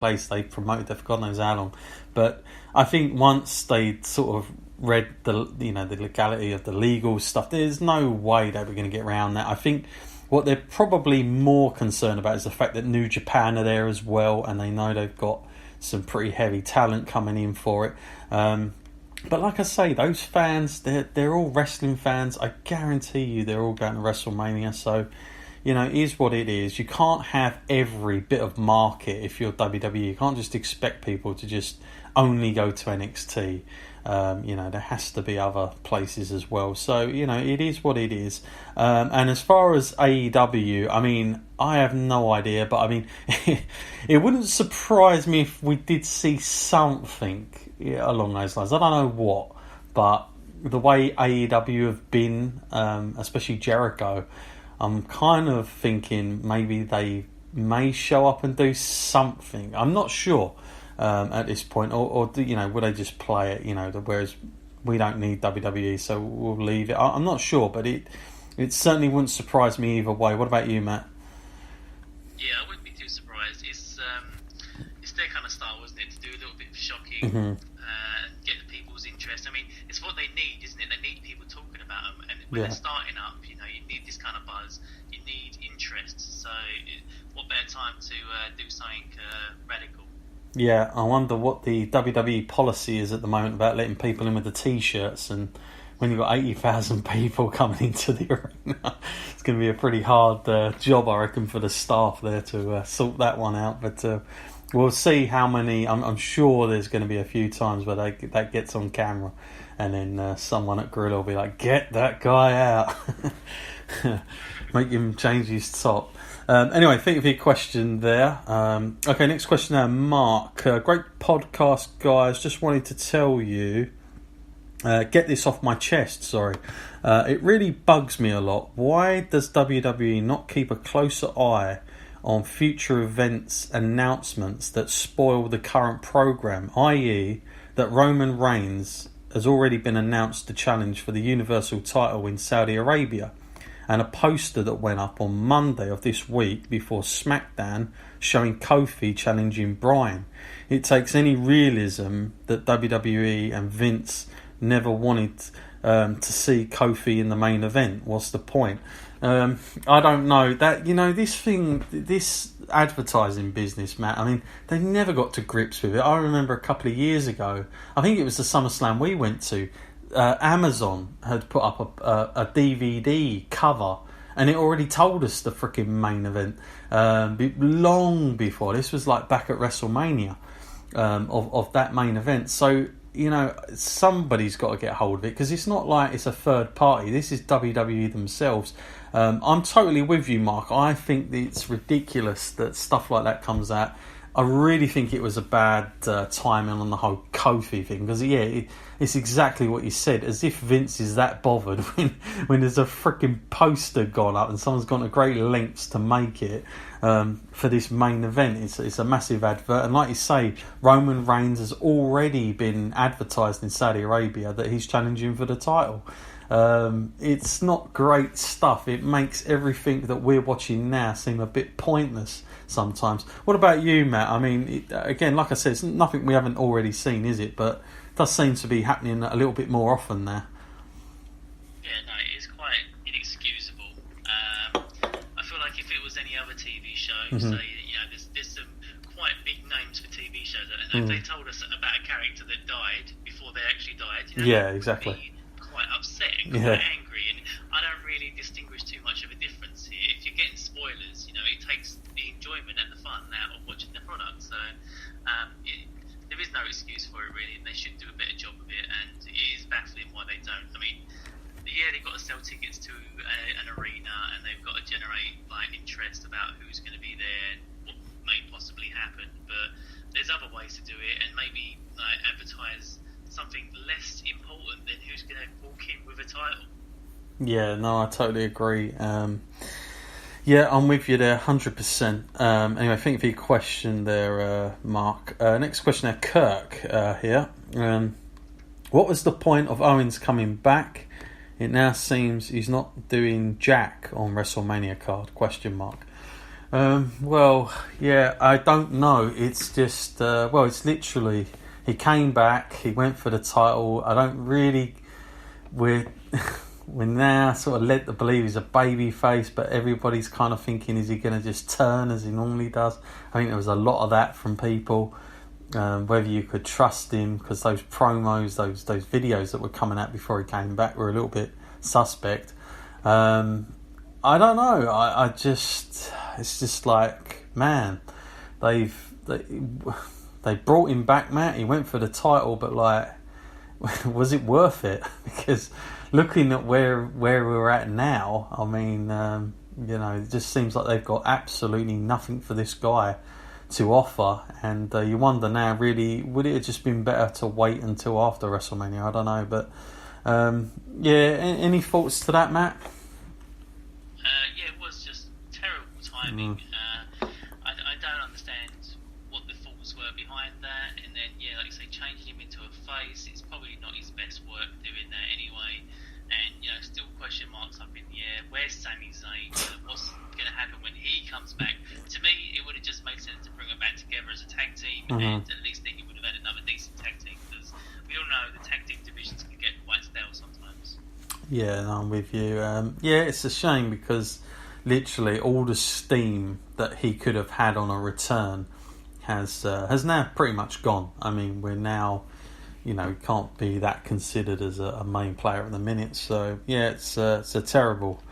place. They promoted it for God knows how long. But I think once they sort of read the legality of the legal stuff, there's no way they were going to get around that. I think what they're probably more concerned about is the fact that New Japan are there as well, and they know they've got some pretty heavy talent coming in for it. But like I say, those fans, they're all wrestling fans. I guarantee you they're all going to WrestleMania. So, it is what it is. You can't have every bit of market if you're WWE. You can't just expect people to just only go to NXT. There has to be other places as well. So, it is what it is. And as far as AEW, I mean, I have no idea. But, I mean, it wouldn't surprise me if we did see something along those lines. I don't know what. But the way AEW have been, especially Jericho, I'm kind of thinking maybe they may show up and do something. I'm not sure. At this point, or would they just play it? Whereas we don't need WWE, so we'll leave it. I'm not sure, but it certainly wouldn't surprise me either way. What about you, Matt? Yeah, I wouldn't be too surprised. It's their kind of style, isn't it? To do a little bit of shocking, get the people's interest. I mean, it's what they need, isn't it? They need people talking about them, and when they're starting up, you need this kind of buzz. You need interest. So, what better time to do something radical? Yeah, I wonder what the WWE policy is at the moment about letting people in with the T-shirts, and when you've got 80,000 people coming into the arena, it's going to be a pretty hard job, I reckon, for the staff there to sort that one out. But we'll see how many. I'm sure there's going to be a few times where that gets on camera, and then someone at Gorilla will be like, "Get that guy out." Make him change his top. Anyway, thank you for your question there. Okay, next question now, Mark. Great podcast, guys. Just wanted to tell you, get this off my chest, sorry. It really bugs me a lot. Why does WWE not keep a closer eye on future events announcements that spoil the current program, i.e. that Roman Reigns has already been announced to challenge for the Universal title in Saudi Arabia? And a poster that went up on Monday of this week before SmackDown showing Kofi challenging Bryan. It takes any realism that WWE and Vince never wanted to see Kofi in the main event. What's the point? I don't know. This advertising business, Matt, I mean, they never got to grips with it. I remember a couple of years ago, I think it was the SummerSlam we went to, Amazon had put up a DVD cover, and it already told us the freaking main event long before. This was like back at WrestleMania of that main event. So somebody's got to get hold of it, because it's not like it's a third party. This is WWE themselves. I'm totally with you, Mark. I think it's ridiculous that stuff like that comes out. I really think it was a bad timing on the whole Kofi thing, because it's exactly what you said, as if Vince is that bothered when there's a freaking poster gone up and someone's gone to great lengths to make it for this main event. It's a massive advert, and like you say, Roman Reigns has already been advertised in Saudi Arabia that he's challenging for the title. It's not great stuff. It makes everything that we're watching now seem a bit pointless sometimes. What about you, Matt? I mean, again, like I said, it's nothing we haven't already seen, is it? But it does seem to be happening a little bit more often now. Yeah, no, it's quite inexcusable. I feel like if it was any other TV show, say, there's some quite big names for TV shows, and if they told us about a character that died before they actually died, yeah, exactly. Be quite upsetting, quite angry, and I don't really distinguish too much of a difference here. If you're getting spoilers, it takes the enjoyment and the fun out of watching the product. So there is no excuse for it, really, and they should do a better job of it. And it is baffling why they don't. I mean, they've got to sell tickets to an arena, and they've got to generate interest about who's going to be there and what may possibly happen. But there's other ways to do it, and maybe advertise something less important than who's going to walk in with a title. Yeah, no, I totally agree. Yeah, I'm with you there, 100%. Anyway, thank you for your question there, Mark. Next question there, Kirk here. What was the point of Owens coming back? It now seems he's not doing jack on WrestleMania card, question mark. Well, yeah, I don't know. It's just, it's literally, he came back, he went for the title. I don't really, we're now sort of led to believe he's a baby face, but everybody's kind of thinking, is he going to just turn as he normally does? I think there was a lot of that from people, whether you could trust him, because those promos, those videos that were coming out before he came back were a little bit suspect. I don't know. I just, it's just like, man, they brought him back, Matt. He went for the title, but like, was it worth it? Because looking at where we're at now, I mean, it just seems like they've got absolutely nothing for this guy to offer, and you wonder now, really, would it have just been better to wait until after WrestleMania? I don't know, but any thoughts to that, Matt? Yeah, it was just terrible timing. I don't understand what the thoughts were behind that, and then like you say, changing him into a face, it's probably not his best work doing that anyway, and still question marks up in the air. Where's Sami Zayn? What's going to happen when he comes back? To me, it would have just made sense to bring them back together as a tag team, and at least then you would have had another decent tag team, because we all know the tag team divisions can get quite stale sometimes. Yeah, no, I'm with you. It's a shame, because literally all the steam that he could have had on a return has now pretty much gone. I mean, we're now, can't be that considered as a main player at the minute. So yeah, it's a terrible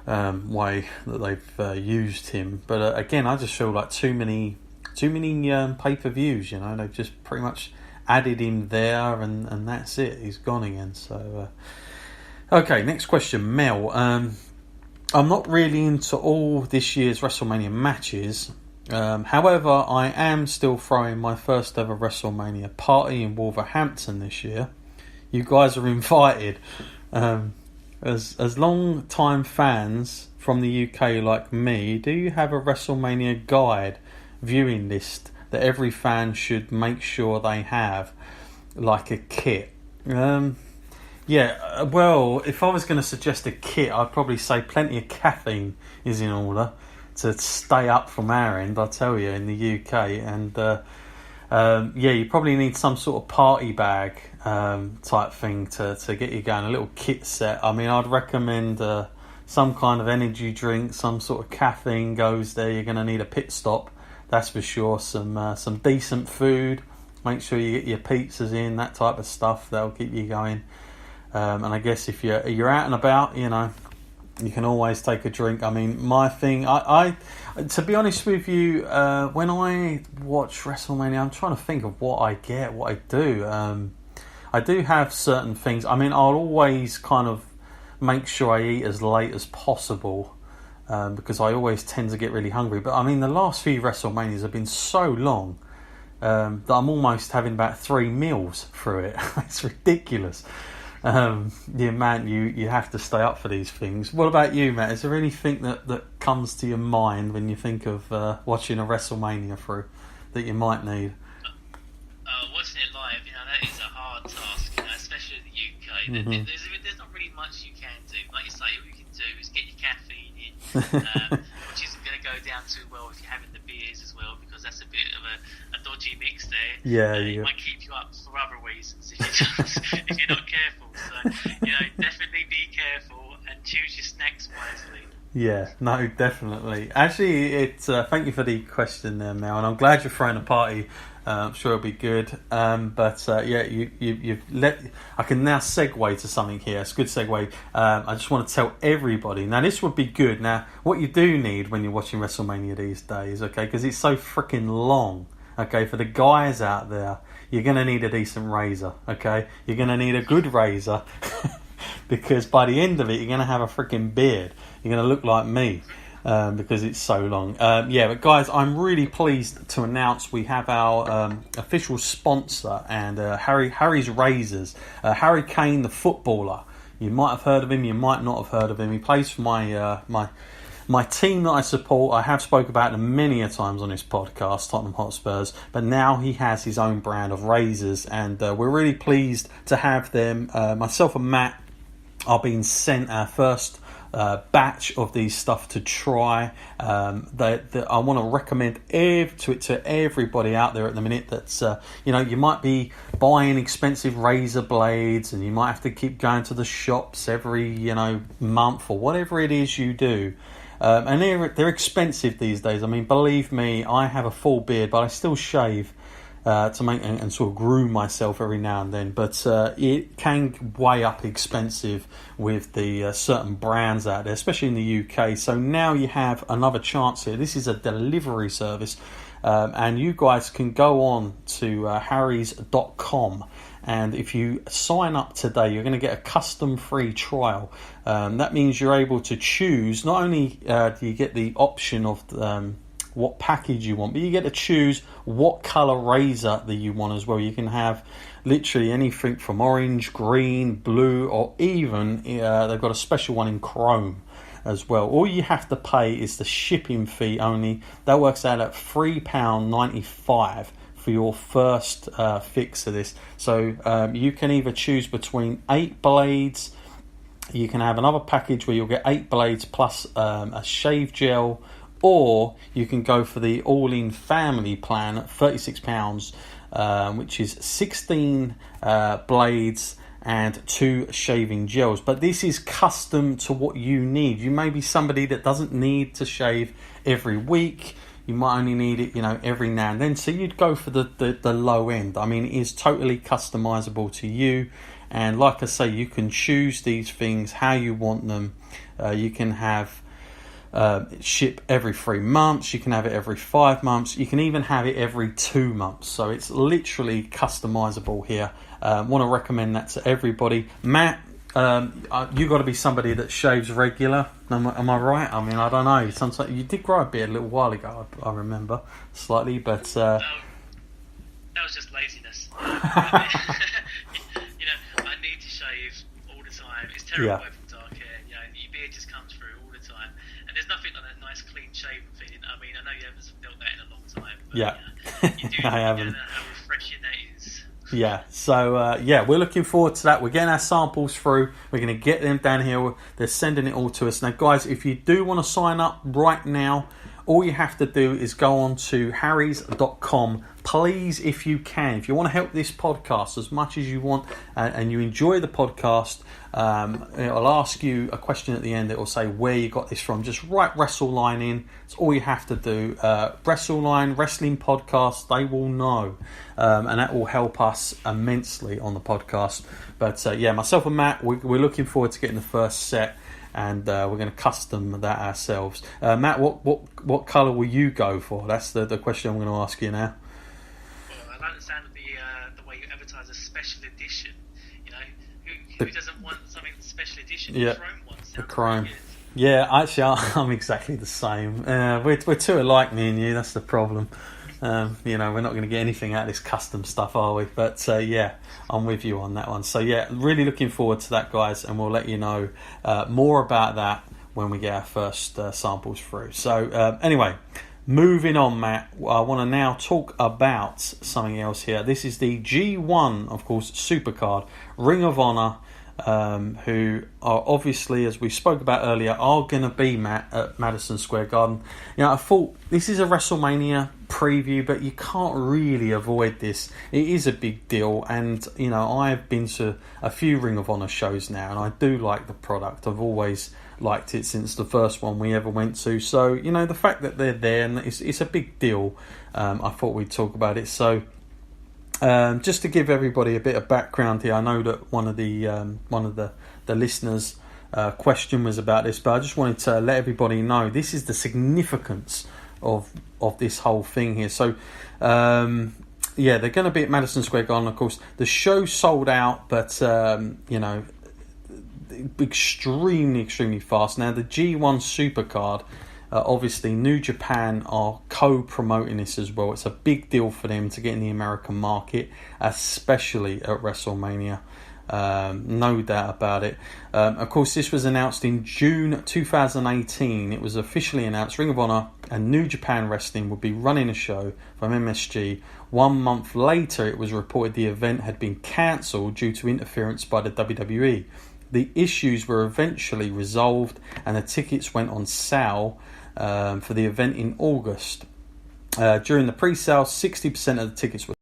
way that they've used him. But again, I just feel like too many pay-per-views. They've just pretty much added him there, and that's it. He's gone again. So. Okay, next question, Mel. I'm not really into all this year's WrestleMania matches. However, I am still throwing my first ever WrestleMania party in Wolverhampton this year. You guys are invited. As long-time fans from the UK like me, do you have a WrestleMania guide viewing list that every fan should make sure they have, like a kit? Yeah, well, if I was going to suggest a kit, I'd probably say plenty of caffeine is in order to stay up from our end, I tell you, in the UK. And you probably need some sort of party bag type thing to get you going, a little kit set. I mean, I'd recommend some kind of energy drink, some sort of caffeine goes there. You're going to need a pit stop, that's for sure. Some decent food. Make sure you get your pizzas in, that type of stuff. That'll keep you going. And I guess if you're out and about, you can always take a drink. I mean, my thing, I to be honest with you, when I watch WrestleMania, I'm trying to think of what I get, what I do. I do have certain things. I mean, I'll always kind of make sure I eat as late as possible, because I always tend to get really hungry. But I mean, the last few WrestleManias have been so long that I'm almost having about 3 meals through it. It's ridiculous. The amount you have to stay up for these things. What about you, Matt? Is there anything that comes to your mind when you think of watching a WrestleMania through that you might need? Watching it live, that is a hard task, especially in the UK. Mm-hmm. There's not really much you can do. Like you say, all you can do is get your caffeine in, which isn't going to go down too well if you're having the beers as well, because that's a bit of a dodgy mix there. Yeah, it might keep you up for other reasons if you're not careful. So, definitely be careful and choose your snacks wisely. Yeah, no, definitely. Actually, thank you for the question there, Mel, and I'm glad you're throwing a party. I'm sure it'll be good. You've let. I can now segue to something here. It's a good segue. I just want to tell everybody. Now, this would be good. Now, what you do need when you're watching WrestleMania these days, okay, because it's so freaking long. Okay, for the guys out there, you're going to need a decent razor. Okay, you're going to need a good razor. Because by the end of it, you're going to have a freaking beard. You're going to look like me because it's so long. But guys, I'm really pleased to announce we have our official sponsor, and Harry's Razors. Harry Kane, the footballer. You might have heard of him, you might not have heard of him. He plays for my team that I support. I have spoke about them many a times on this podcast, Tottenham Hotspurs, but now he has his own brand of razors, and we're really pleased to have them. Myself and Matt are being sent our first batch of these stuff to try. I want to recommend to everybody out there at the minute that's you might be buying expensive razor blades and you might have to keep going to the shops every month or whatever it is you do. And they're expensive these days. I mean, believe me, I have a full beard, but I still shave to make and sort of groom myself every now and then. But it can weigh up expensive with the certain brands out there, especially in the UK. So now you have another chance here. This is a delivery service, and you guys can go on to harrys.com. And if you sign up today, you're going to get a custom free trial. That means you're able to choose, not only do you get the option of what package you want, but you get to choose what colour razor that you want as well. You can have literally anything from orange, green, blue, or even they've got a special one in chrome as well. All you have to pay is the shipping fee only. That works out at £3.95 for your first fix of this. So you can either choose between 8 blades. You can have another package where you'll get 8 blades plus a shave gel, or you can go for the all-in family plan at £36, which is 16 blades and 2 shaving gels. But this is custom to what you need. You may be somebody that doesn't need to shave every week. You might only need it, every now and then. So you'd go for the low end. I mean, it is totally customizable to you. And like I say, you can choose these things how you want them. You can have ship every 3 months. You can have it every 5 months. You can even have it every 2 months. So it's literally customizable here. Want to recommend that to everybody. Matt, you got to be somebody that shaves regular. Am I right? I mean, I don't know. Sometimes you did grow a beard a little while ago. I remember slightly, but that was just laziness. I need to shave all the time. It's terrible having dark hair. Your beard just comes through all the time, and there's nothing like that nice clean shaven feeling. I mean, I know you haven't felt that in a long time. But, you do. I haven't. You know how refreshing that is. Yeah, so we're looking forward to that. We're getting our samples through. We're going to get them down here. They're sending it all to us. Now, guys, if you do want to sign up right now, all you have to do is go on to harrys.com. Please, if you can, if you want to help this podcast as much as you want and you enjoy the podcast, I'll ask you a question at the end that will say where you got this from. Just write WrestleLine in. It's all you have to do. WrestleLine, Wrestling Podcast, they will know. And that will help us immensely on the podcast. But myself and Matt, we're looking forward to getting the first set. And we're going to custom that ourselves. Matt, what colour will you go for? That's the question I'm going to ask you now. Well, I like the sound of the way you advertise a special edition. Who doesn't want something special edition? Yeah, the chrome one. The chrome. Yeah, actually, I'm exactly the same. We're too alike, me and you. That's the problem. We're not going to get anything out of this custom stuff, are we? But I'm with you on that one. So really looking forward to that, guys, and we'll let you know more about that when we get our first samples through. So anyway, moving on, Matt, I want to now talk about something else here. This is the G1, of course, Supercard, Ring of Honor, who are obviously, as we spoke about earlier, are going to be, Matt, at Madison Square Garden. I thought this is a WrestleMania preview, but you can't really avoid this. It is a big deal, and I've been to a few Ring of Honor shows now, and I do like the product. I've always liked it since the first one we ever went to. So the fact that they're there, and it's a big deal. I thought we'd talk about it. So just to give everybody a bit of background here, I know that one of the listeners' question was about this, but I just wanted to let everybody know this is the significance of this whole thing here. So they're going to be at Madison Square Garden. Of course, the show sold out, but extremely fast. Now the G1 Supercard, obviously New Japan are co-promoting this as well. It's a big deal for them to get in the American market, especially at WrestleMania. No doubt about it. Of course, this was announced in June 2018. It was officially announced Ring of Honor and New Japan Wrestling would be running a show from MSG. 1 month later, it was reported the event had been cancelled due to interference by the WWE. The issues were eventually resolved and the tickets went on sale for the event in August. During the pre-sale, 60% of the tickets were